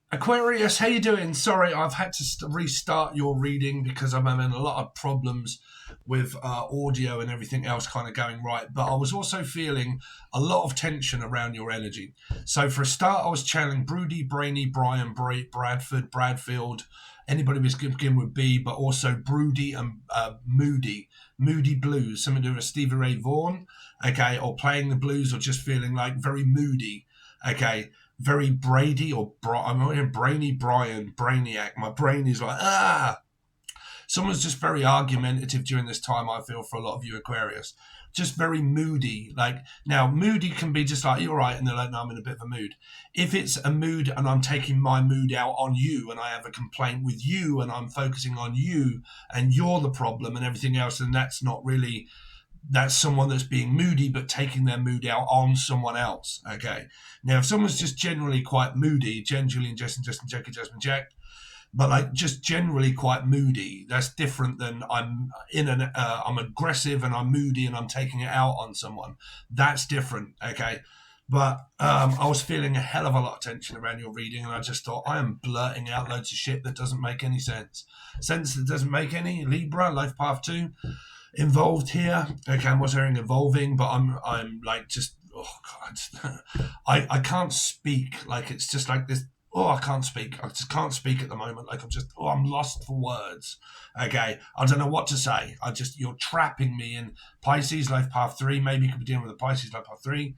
Aquarius, how you doing? Sorry, I've had to restart your reading because I'm having a lot of problems with audio and everything else kind of going right. But I was also feeling a lot of tension around your energy. So for a start, I was channeling Broody, Brainy, Brian, Bradford, Bradfield, anybody was going to begin with B, but also Broody and Moody, Moody Blues, something to do with Stevie Ray Vaughan, okay, or playing the blues or just feeling like very moody, okay. Very Brady I'm not even Brainy Brian, Brainiac. My brain is like, Someone's just very argumentative during this time, I feel, for a lot of you Aquarius. Just very moody. Like, now, moody can be just like, you're right, and they're like, no, I'm in a bit of a mood. If it's a mood and I'm taking my mood out on you and I have a complaint with you and I'm focusing on you and you're the problem and everything else, then that's someone that's being moody but taking their mood out on someone else. Okay. Now, if someone's just generally quite moody, Jen, Julian, Justin, Jackie, Jasmine, Jack, but like just generally quite moody, that's different than I'm aggressive and I'm moody and I'm taking it out on someone. That's different. Okay. But I was feeling a hell of a lot of tension around your reading, and I just thought, I am blurting out loads of shit that doesn't make any sense. Sense that doesn't make any. Libra, Life Path 2. Involved here. Okay, I'm also hearing evolving, but I'm like just, oh god, I can't speak. Like, it's just like this. Oh, I can't speak. I just can't speak at the moment. Like, I'm lost for words. Okay, I don't know what to say. You're trapping me in Pisces Life Path 3. Maybe you could be dealing with the Pisces Life Path 3.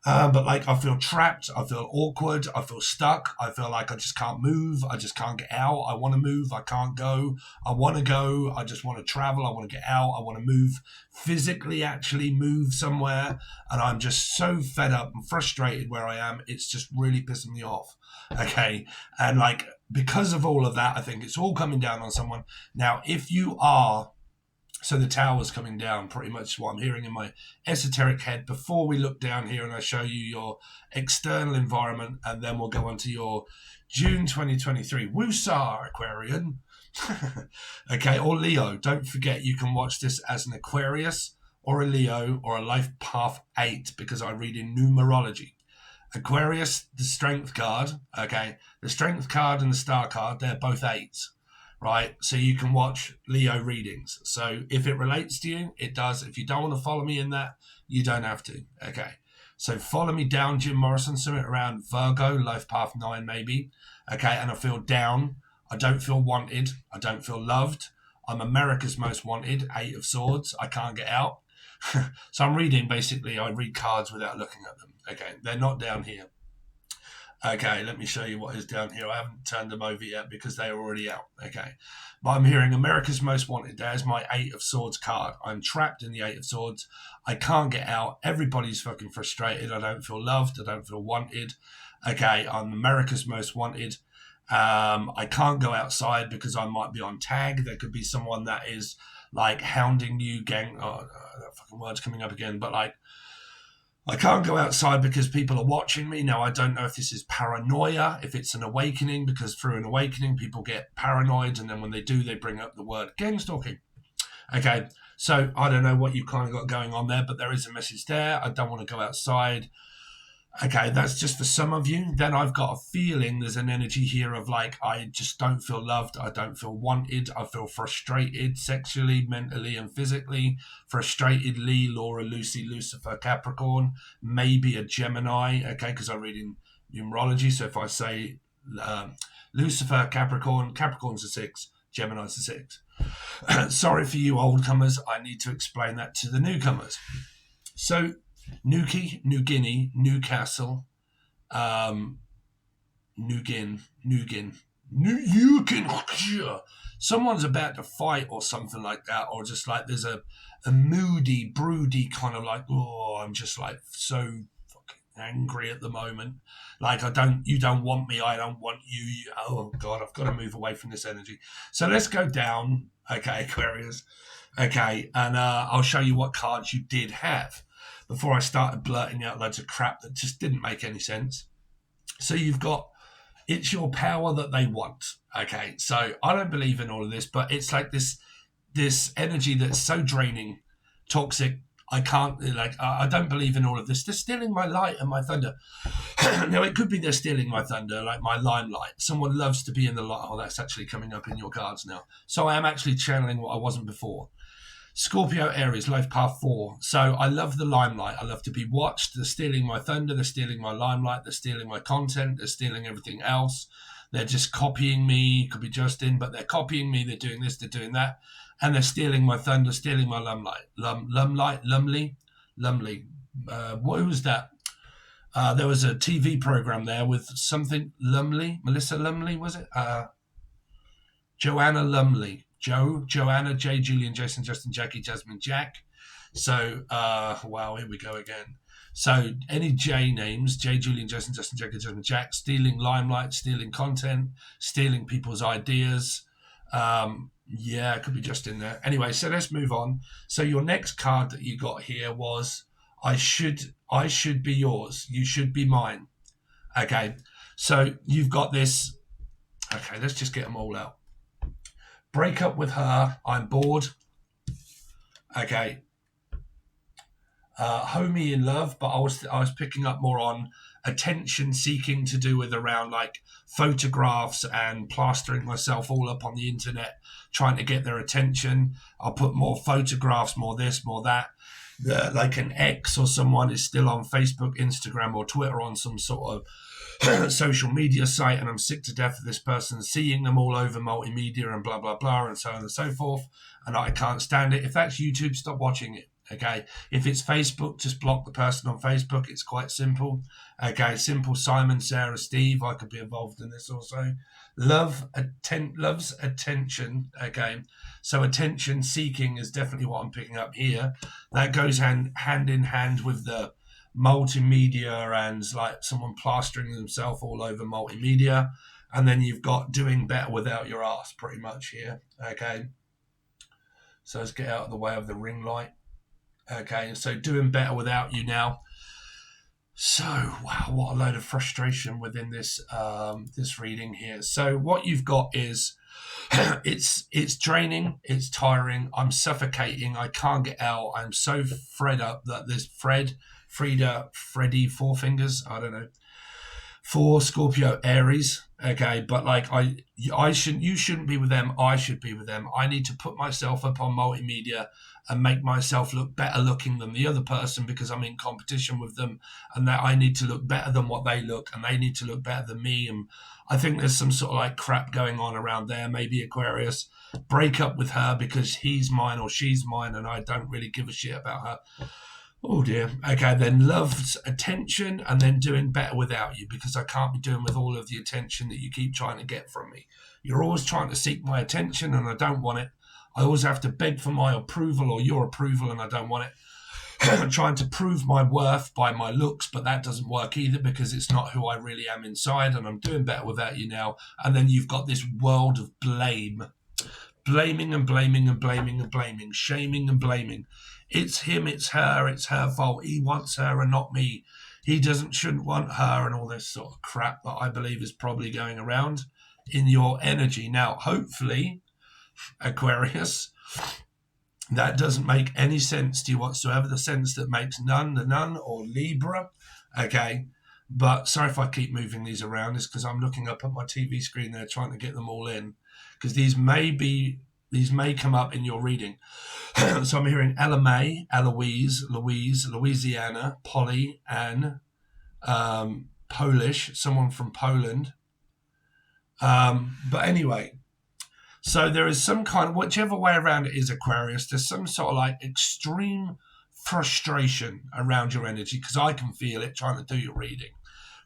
But like, I feel trapped, I feel awkward, I feel stuck, I feel like I just can't move, I just can't get out, I want to move, I can't go, I want to go, I just want to travel, I want to get out, I want to move, physically actually move somewhere, and I'm just so fed up and frustrated where I am, it's just really pissing me off, okay? And like, because of all of that, I think it's all coming down on someone. Now, if you are... So the tower's coming down, pretty much what I'm hearing in my esoteric head. Before we look down here and I show you your external environment, and then we'll go on to your June 2023. Woosah, Aquarian. Okay, or Leo. Don't forget, you can watch this as an Aquarius or a Leo or a Life Path 8, because I read in numerology. Aquarius, the Strength card, okay? The Strength card and the Star card, they're both 8s. Right, so you can watch Leo readings. So if it relates to you, it does. If you don't want to follow me in that, you don't have to. Okay, so follow me down, Jim Morrison, something around Virgo, Life Path 9 maybe. Okay, and I feel down. I don't feel wanted. I don't feel loved. I'm America's Most Wanted, 8 of Swords. I can't get out. So I'm reading, basically, I read cards without looking at them. Okay, they're not down here. Okay, let me show you what is down here. I haven't turned them over yet because they are already out. Okay, but I'm hearing America's Most Wanted. There's my 8 of Swords card. I'm trapped in the 8 of Swords. I can't get out. Everybody's fucking frustrated. I don't feel loved. I don't feel wanted. Okay, I'm America's Most Wanted. I can't go outside because I might be on tag. There could be someone that is like hounding you, gang. Oh, that fucking word's coming up again. But like, I can't go outside because people are watching me. Now, I don't know if this is paranoia, if it's an awakening, because through an awakening, people get paranoid, and then when they do, they bring up the word gang stalking. Okay, so I don't know what you've kind of got going on there, but there is a message there. I don't want to go outside. Okay, that's just for some of you. Then I've got a feeling there's an energy here of like, I just don't feel loved. I don't feel wanted. I feel frustrated sexually, mentally, and physically. Frustratedly, Laura, Lucy, Lucifer, Capricorn, maybe a Gemini. Okay, because I read in numerology. So if I say Lucifer, Capricorn, Capricorn's a 6, Gemini's a 6. Sorry for you old comers. I need to explain that to the newcomers. So, Newquay, New Guinea, Newcastle, Newgin. Someone's about to fight or something like that, or just like there's a moody, broody kind of like, oh, I'm just like so fucking angry at the moment. Like, you don't want me, I don't want you. Oh God, I've got to move away from this energy. So let's go down, okay, Aquarius. Okay, and I'll show you what cards you did have before I started blurting out loads of crap that just didn't make any sense. So you've got, it's your power that they want. Okay, so I don't believe in all of this, but it's like this energy that's so draining, toxic, I can't, like, I don't believe in all of this. They're stealing my light and my thunder. Now, it could be they're stealing my thunder, like my limelight. Someone loves to be in the light. Oh, that's actually coming up in your cards now. So I am actually channeling what I wasn't before. Scorpio, Aries, life path 4. So I love the limelight. I love to be watched. They're stealing my thunder. They're stealing my limelight. They're stealing my content. They're stealing everything else. They're just copying me. Could be Justin, but they're copying me. They're doing this. They're doing that. And they're stealing my thunder, stealing my limelight. Lumley. What was that? There was a TV program there with something Lumley. Melissa Lumley, was it? Joanna Lumley. Joanna, Jay, Julian, Jason, Justin, Jackie, Jasmine, Jack. So, wow, here we go again. So, any J names, Jay, Julian, Jason, Justin, Jackie, Jasmine, Jack, stealing limelight, stealing content, stealing people's ideas. Yeah, it could be just in there. Anyway, so let's move on. So, your next card that you got here was, I should be yours. You should be mine. Okay, so you've got this. Okay, let's just get them all out. Break up with her. I'm bored. Okay. Homie in love, but I was picking up more on attention seeking to do with around like photographs and plastering myself all up on the internet, trying to get their attention. I'll put more photographs, more this, more that. Like an ex or someone is still on Facebook, Instagram, or Twitter on some sort of social media site, and I'm sick to death of this person, seeing them all over multimedia and blah, blah, blah, and so on and so forth, and I can't stand it. If that's YouTube, stop watching it, okay? If it's Facebook, just block the person on Facebook. It's quite simple, okay? Simple. Simon, Sarah, Steve, I could be involved in this also. Loves attention, okay? So attention seeking is definitely what I'm picking up here. That goes hand in hand with the multimedia and like someone plastering themselves all over multimedia. And then you've got doing better without your ass pretty much here. Okay. So let's get out of the way of the ring light. Okay. So doing better without you now. So, wow, what a load of frustration within this this reading here. So what you've got is it's draining, it's tiring, I'm suffocating, I can't get out, I'm so fed up that this Freddie, Four Fingers, I don't know, for Scorpio, Aries, okay, but like you shouldn't be with them, I should be with them. I need to put myself up on multimedia and make myself look better looking than the other person because I'm in competition with them, and that I need to look better than what they look, and they need to look better than me. And I think there's some sort of like crap going on around there. Maybe Aquarius, break up with her because he's mine or she's mine and I don't really give a shit about her. Oh dear. Okay, then loves attention and then doing better without you because I can't be doing with all of the attention that you keep trying to get from me. You're always trying to seek my attention and I don't want it. I always have to beg for my approval or your approval and I don't want it. I'm trying to prove my worth by my looks, but that doesn't work either because it's not who I really am inside, and I'm doing better without you now. And then you've got this world of blame. Blaming and blaming and blaming and blaming. Shaming and blaming. It's him, it's her fault. He wants her and not me. He shouldn't want her and all this sort of crap that I believe is probably going around in your energy. Now, hopefully, Aquarius, that doesn't make any sense to you whatsoever. The sense that makes none, or Libra, okay? But sorry if I keep moving these around. It's because I'm looking up at my TV screen there trying to get them all in because these may come up in your reading. So I'm hearing Ella May, Eloise, Louise, Louisiana, Polly, Anne, Polish, someone from Poland. But anyway, so there is some kind of, whichever way around it is, Aquarius, there's some sort of like extreme frustration around your energy because I can feel it trying to do your reading.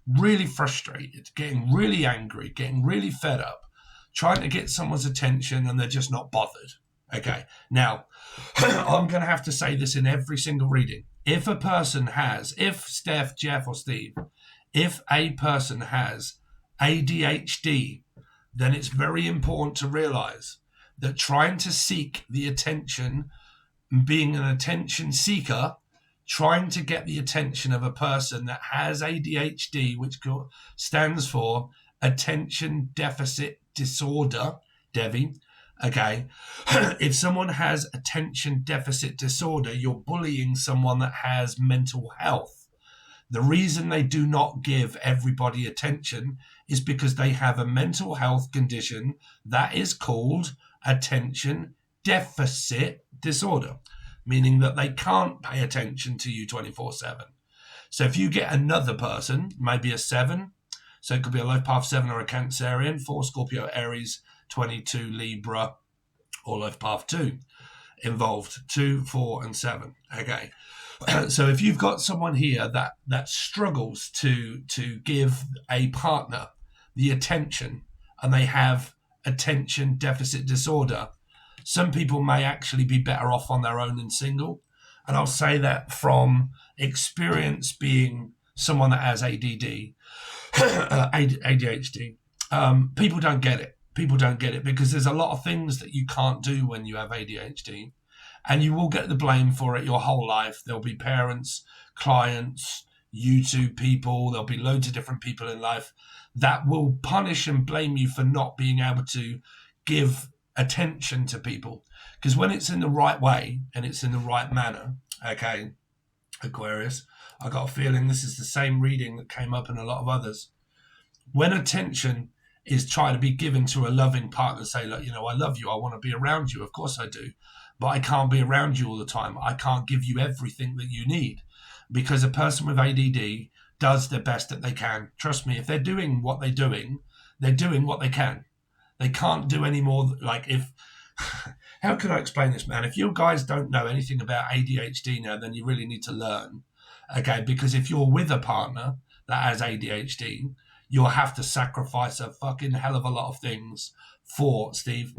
Really frustrated, getting really angry, getting really fed up, trying to get someone's attention and they're just not bothered. Okay, now, I'm going to have to say this in every single reading. If Steph, Jeff, or Steve, if a person has ADHD, then it's very important to realize that trying to seek the attention, being an attention seeker, trying to get the attention of a person that has ADHD, which stands for Attention Deficit Disorder, Devi, Okay. If someone has attention deficit disorder, you're bullying someone that has mental health. The reason they do not give everybody attention is because they have a mental health condition that is called attention deficit disorder, meaning that they can't pay attention to you 24/7. So if you get another person, maybe a 7, so it could be a life path 7 or a Cancerian, 4 Scorpio, Aries, 22 Libra, or life path 2 involved, 2, 4, and 7. Okay. So if you've got someone here that struggles to give a partner the attention, and they have attention deficit disorder, some people may actually be better off on their own than single. And I'll say that from experience, being someone that has ADD, ADHD. People don't get it. People don't get it because there's a lot of things that you can't do when you have ADHD. And you will get the blame for it your whole life. There'll be parents, clients, YouTube people. There'll be loads of different people in life that will punish and blame you for not being able to give attention to people. Because when it's in the right way and it's in the right manner, okay, Aquarius, I got a feeling this is the same reading that came up in a lot of others. When attention is trying to be given to a loving partner, say, look, you know, I love you. I want to be around you. Of course I do. But I can't be around you all the time. I can't give you everything that you need, because a person with ADD does their best that they can. Trust me, if they're doing what they're doing what they can. They can't do any more. Like, if, how can I explain this, man? If you guys don't know anything about ADHD now, then you really need to learn. Okay, because if you're with a partner that has ADHD, you'll have to sacrifice a fucking hell of a lot of things for, Steve.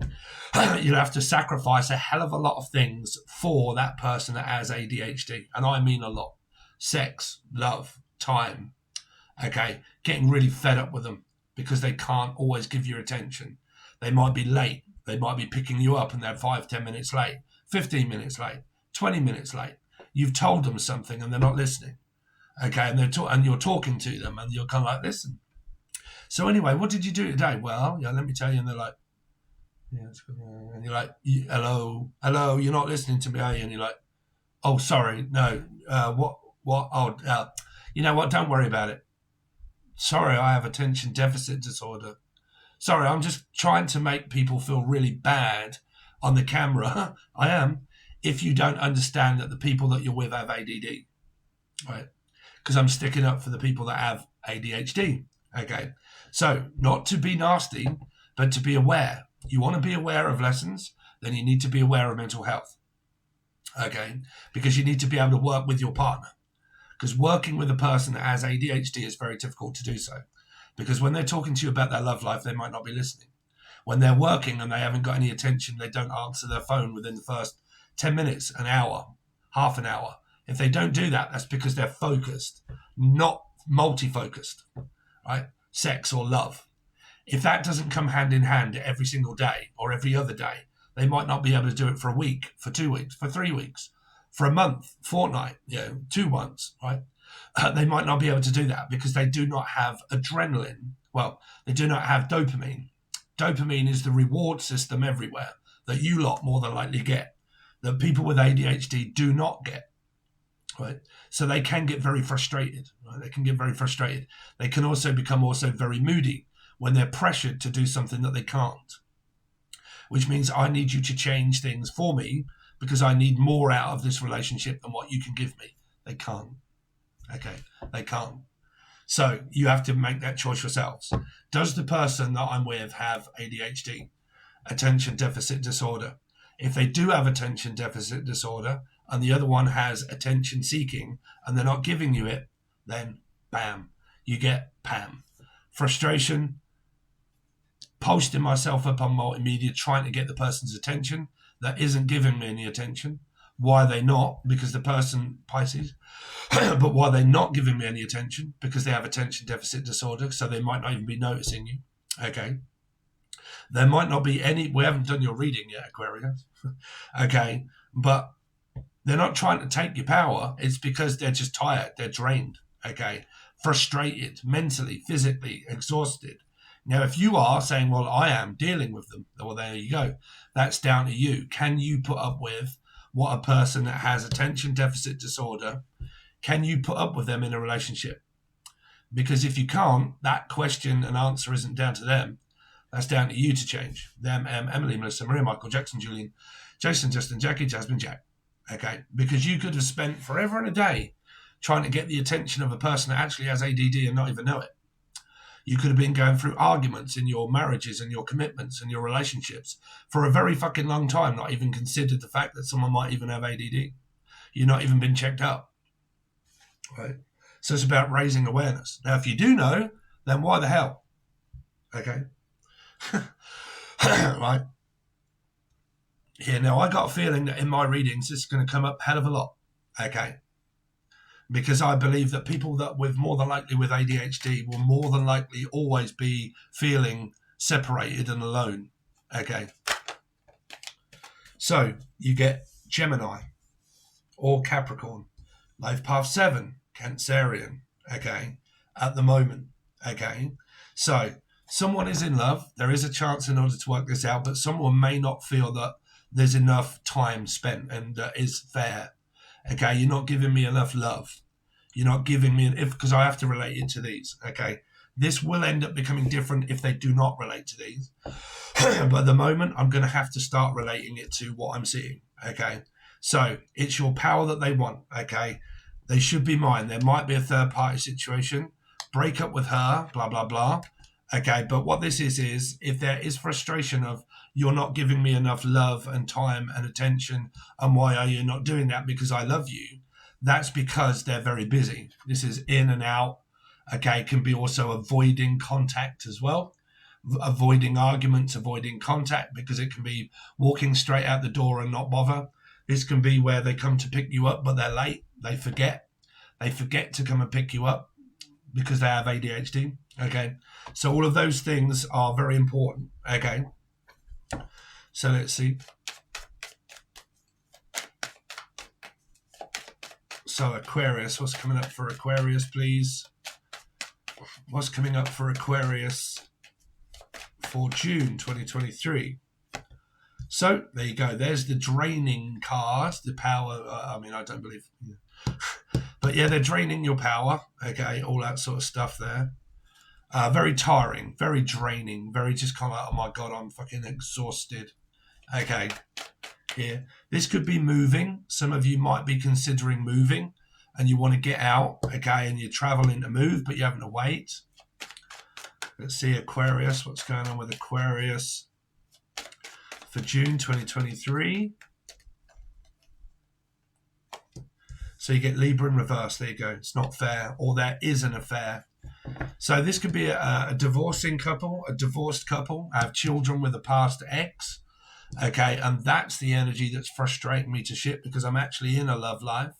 You'll have to sacrifice a hell of a lot of things for that person that has ADHD. And I mean a lot. Sex, love, time. Okay, getting really fed up with them because they can't always give you attention. They might be late. They might be picking you up and they're 5-10 minutes late, 15 minutes late, 20 minutes late. You've told them something and they're not listening. Okay, and you're talking to them and you're kind of like, listen. So anyway, what did you do today? Well, yeah, let me tell you. And they're like, yeah, it's good. And you're like, hello, you're not listening to me, are you? And you're like, oh, sorry, no, what? Oh, you know what? Don't worry about it. Sorry, I have attention deficit disorder. Sorry, I'm just trying to make people feel really bad on the camera. I am. If you don't understand that the people that you're with have ADD, right? Because I'm sticking up for the people that have ADHD. Okay. So not to be nasty, but to be aware. You want to be aware of lessons, then you need to be aware of mental health. Okay. Because you need to be able to work with your partner. Because working with a person that has ADHD is very difficult to do so. Because when they're talking to you about their love life, they might not be listening. When they're working and they haven't got any attention, they don't answer their phone within the first 10 minutes, an hour, half an hour. If they don't do that, that's because they're focused, not multi-focused, right? Sex or love. If that doesn't come hand in hand every single day or every other day, they might not be able to do it for a week, for 2 weeks, for 3 weeks, for a month, fortnight, 2 months, right? They might not be able to do that because they do not have adrenaline. Well, they do not have dopamine. Dopamine is the reward system everywhere that you lot more than likely get, that people with ADHD do not get, right? So they can get very frustrated, right? They can get very frustrated. They can also become very moody when they're pressured to do something that they can't, which means I need you to change things for me because I need more out of this relationship than what you can give me. They can't. Okay, they can't. So you have to make that choice yourselves. Does the person that I'm with have ADHD, attention deficit disorder? If they do have attention deficit disorder and the other one has attention seeking and they're not giving you it, then bam, you get Pam. Frustration, posting myself up on multimedia, trying to get the person's attention that isn't giving me any attention. Why are they not? Because the person, Pisces, but why are they not giving me any attention? Because they have attention deficit disorder, so they might not even be noticing you. Okay. There might not be any, we haven't done your reading yet, Aquarius. Okay. But they're not trying to take your power. It's because they're just tired. They're drained. Okay. Frustrated, mentally, physically, exhausted. Now, if you are saying, well, I am dealing with them, well, there you go. That's down to you. Can you put up with what a person that has attention deficit disorder, can you put up with them in a relationship? Because if you can't, that question and answer isn't down to them. That's down to you to change. Them, Emily, Melissa, Maria, Michael, Jackson, Julian, Jason, Justin, Jackie, Jasmine, Jack. Okay, because you could have spent forever and a day trying to get the attention of a person that actually has ADD and not even know it. You could have been going through arguments in your marriages and your commitments and your relationships for a very fucking long time, not even considered the fact that someone might even have ADD. You've not even been checked up. Right? So it's about raising awareness. Now, if you do know, then why the hell? Okay. Right. Here, now I got a feeling that in my readings, this is going to come up a hell of a lot. Okay. Because I believe that people that with more than likely with ADHD will more than likely always be feeling separated and alone. Okay. So you get Gemini or Capricorn, Life Path 7, Cancerian, okay, at the moment, okay. So someone is in love. There is a chance in order to work this out, but someone may not feel that there's enough time spent and that is fair. Okay, you're not giving me enough love. You're not giving me because I have to relate it to these. Okay, this will end up becoming different if they do not relate to these. But at the moment, I'm going to have to start relating it to what I'm seeing. Okay, so it's your power that they want. Okay, they should be mine. There might be a third party situation. Break up with her. Blah blah blah. Okay, but what this is if there is frustration of you're not giving me enough love and time and attention, and why are you not doing that? Because I love you. That's because they're very busy. This is in and out. Okay, can be also avoiding contact as well. Avoiding arguments, avoiding contact, because it can be walking straight out the door and not bother. This can be where they come to pick you up, but they're late. They forget. They forget to come and pick you up because they have ADHD. Okay, so all of those things are very important. Okay, so let's see. So Aquarius, what's coming up for Aquarius, please? What's coming up for Aquarius for June 2023? So there you go. There's the draining card, the power. I don't believe. Yeah. But yeah, they're draining your power. Okay, all that sort of stuff there. Very tiring, very draining, very just kind of like, oh my God, I'm fucking exhausted. Okay, here. This could be moving. Some of you might be considering moving and you want to get out, okay, and you're traveling to move, but you're having to wait. Let's see Aquarius. What's going on with Aquarius for June 2023? So you get Libra in reverse. There you go. It's not fair, or there is an affair. So this could be a divorcing couple, a divorced couple, have children with a past ex. Okay, and that's the energy that's frustrating me to shit because I'm actually in a love life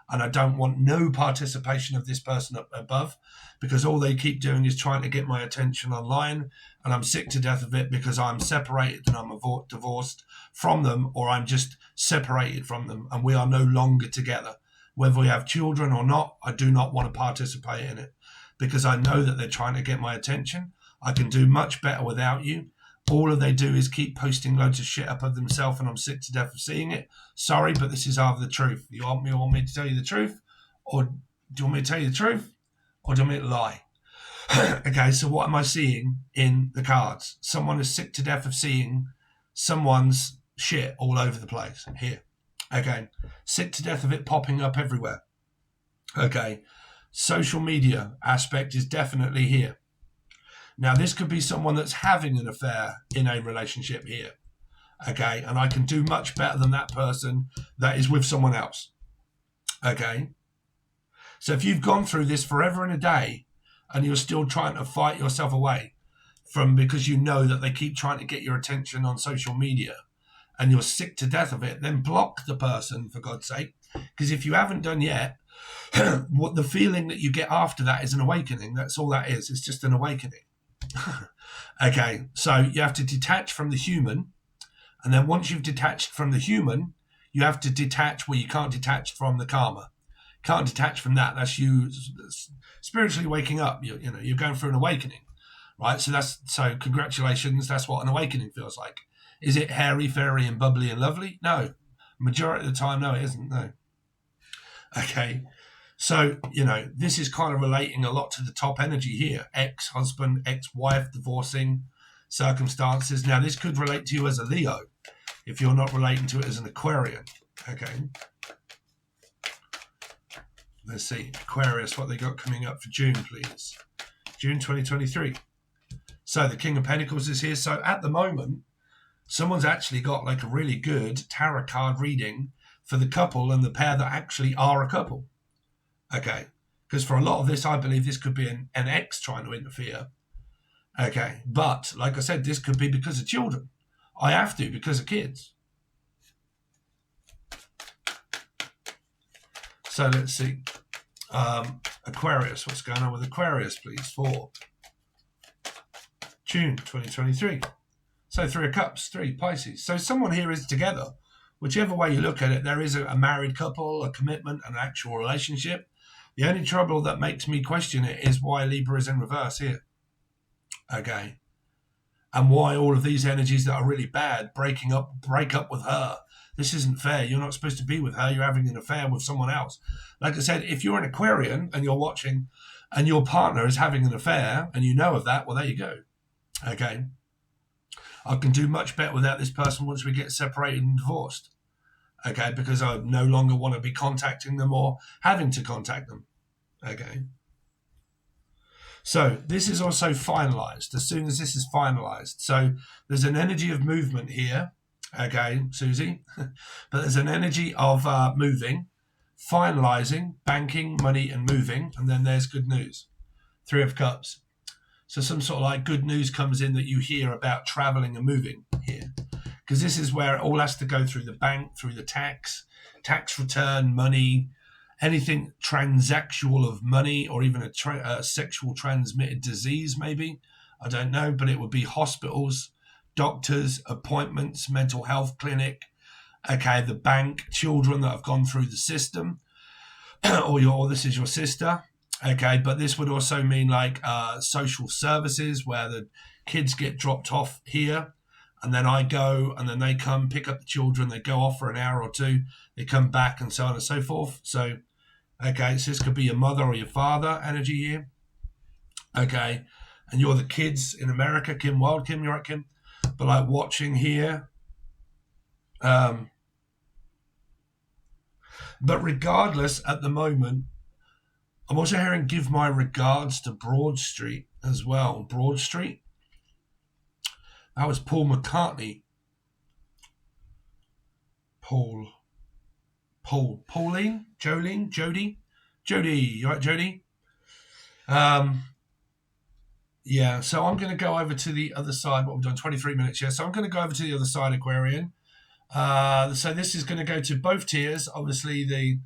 and I don't want no participation of this person up above because all they keep doing is trying to get my attention online, and I'm sick to death of it because I'm separated and I'm divorced from them, or I'm just separated from them and we are no longer together. Whether we have children or not, I do not want to participate in it because I know that they're trying to get my attention. I can do much better without you. All they do is keep posting loads of shit up of themselves and I'm sick to death of seeing it. Sorry, but this is either the truth. You want me to tell you the truth? Or do you want me to tell you the truth? Or do you want me to lie? Okay, so what am I seeing in the cards? Someone is sick to death of seeing someone's shit all over the place. Here. Okay. Sick to death of it popping up everywhere. Okay. Social media aspect is definitely here. Now, this could be someone that's having an affair in a relationship here, okay? And I can do much better than that person that is with someone else, okay? So if you've gone through this forever and a day and you're still trying to fight yourself away from because you know that they keep trying to get your attention on social media and you're sick to death of it, then block the person, for God's sake. Because if you haven't done yet, what the feeling that you get after that is an awakening. That's all that is. It's just an awakening. Okay, so you have to detach from the human, and then once you've detached from the human, you have to detach where you can't detach from the karma. Can't detach from that. That's you spiritually waking up. You're going through an awakening, right? So congratulations. That's what an awakening feels like. Is it hairy, fairy, and bubbly and lovely? No. Majority of the time, no, it isn't. No. Okay. So, this is kind of relating a lot to the top energy here. Ex-husband, ex-wife, divorcing, circumstances. Now, this could relate to you as a Leo if you're not relating to it as an Aquarian. Okay. Let's see. Aquarius, what they got coming up for June, please. June 2023. So the King of Pentacles is here. So at the moment, someone's actually got like a really good tarot card reading for the couple and the pair that actually are a couple. Okay. Because for a lot of this, I believe this could be an ex trying to interfere. Okay. But like I said, this could be because of children. I have to because of kids. So let's see. Aquarius, what's going on with Aquarius, please, for June 2023. So 3 of Cups, 3 Pisces. So someone here is together. Whichever way you look at it, there is a married couple, a commitment, an actual relationship. The only trouble that makes me question it is why Libra is in reverse here. Okay. And why all of these energies that are really bad break up with her. This isn't fair. You're not supposed to be with her. You're having an affair with someone else. Like I said, if you're an Aquarian and you're watching and your partner is having an affair and you know of that, well, there you go. Okay. I can do much better without this person once we get separated and divorced. Okay. Because I no longer want to be contacting them or having to contact them. Okay. So this is also finalized as soon as this is finalized. So there's an energy of movement here. Okay, Susie. But there's an energy of moving, finalizing, banking, money, and moving. And then there's good news. 3 of Cups. So some sort of like good news comes in that you hear about traveling and moving here. Because this is where it all has to go through the bank, through the tax return, money, anything transactional of money, or even a sexual transmitted disease, maybe. I don't know, but it would be hospitals, doctors, appointments, mental health clinic, okay, the bank, children that have gone through the system, or this is your sister, okay, but this would also mean like social services where the kids get dropped off here, and then I go, and then they come pick up the children, they go off for an hour or two, they come back, and so on and so forth. So, okay, so this could be your mother or your father energy here, okay, and you're the kids in America, Kim Wild, Kim, you're right, Kim? But like watching here. But regardless, at the moment, I'm also hearing give my regards to Broad Street as well. Broad Street. That was Paul McCartney. Pauline? Jody? You right, Jody? Yeah, so I'm going to go over to the other side. What we've done, 23 minutes here. So I'm going to go over to the other side, Aquarian. So this is going to go to both tiers. Obviously, the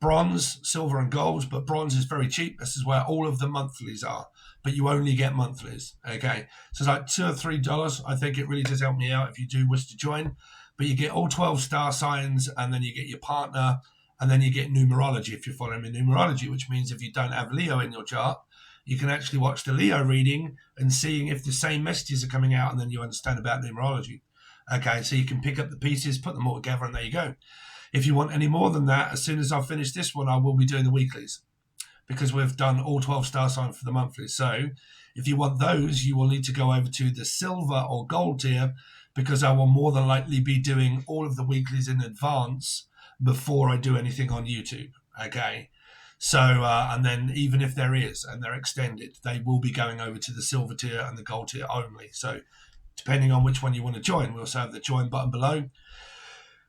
bronze, silver, and gold, but bronze is very cheap. This is where all of the monthlies are, but you only get monthlies. Okay, so it's like $2 or $3. I think it really does help me out if you do wish to join. But you get all 12 star signs, and then you get your partner, and then you get numerology if you're following me numerology, which means if you don't have Leo in your chart, you can actually watch the Leo reading and seeing if the same messages are coming out, and then you understand about numerology. Okay, so you can pick up the pieces, put them all together, and there you go. If you want any more than that, as soon as I finish this one, I will be doing the weeklies because we've done all 12 star signs for the monthlies. So if you want those, you will need to go over to the silver or gold tier because I will more than likely be doing all of the weeklies in advance before I do anything on YouTube. Okay. So, and then even if there is, and they're extended, they will be going over to the silver tier and the gold tier only. So depending on which one you want to join, we also have the join button below,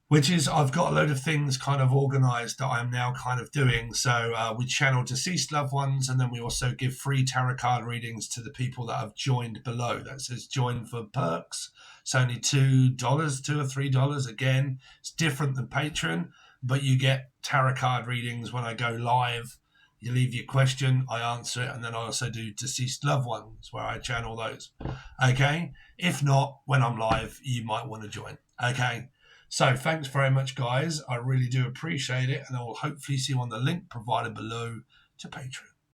which is I've got a load of things kind of organized that I'm now kind of doing. So we channel deceased loved ones, and then we also give free tarot card readings to the people that have joined below. That says join for perks. It's only $2, $2 or $3. Again, it's different than Patreon, but you get tarot card readings when I go live. You leave your question, I answer it, and then I also do deceased loved ones where I channel those. Okay? If not, when I'm live, you might want to join. Okay? So thanks very much, guys. I really do appreciate it, and I will hopefully see you on the link provided below to Patreon.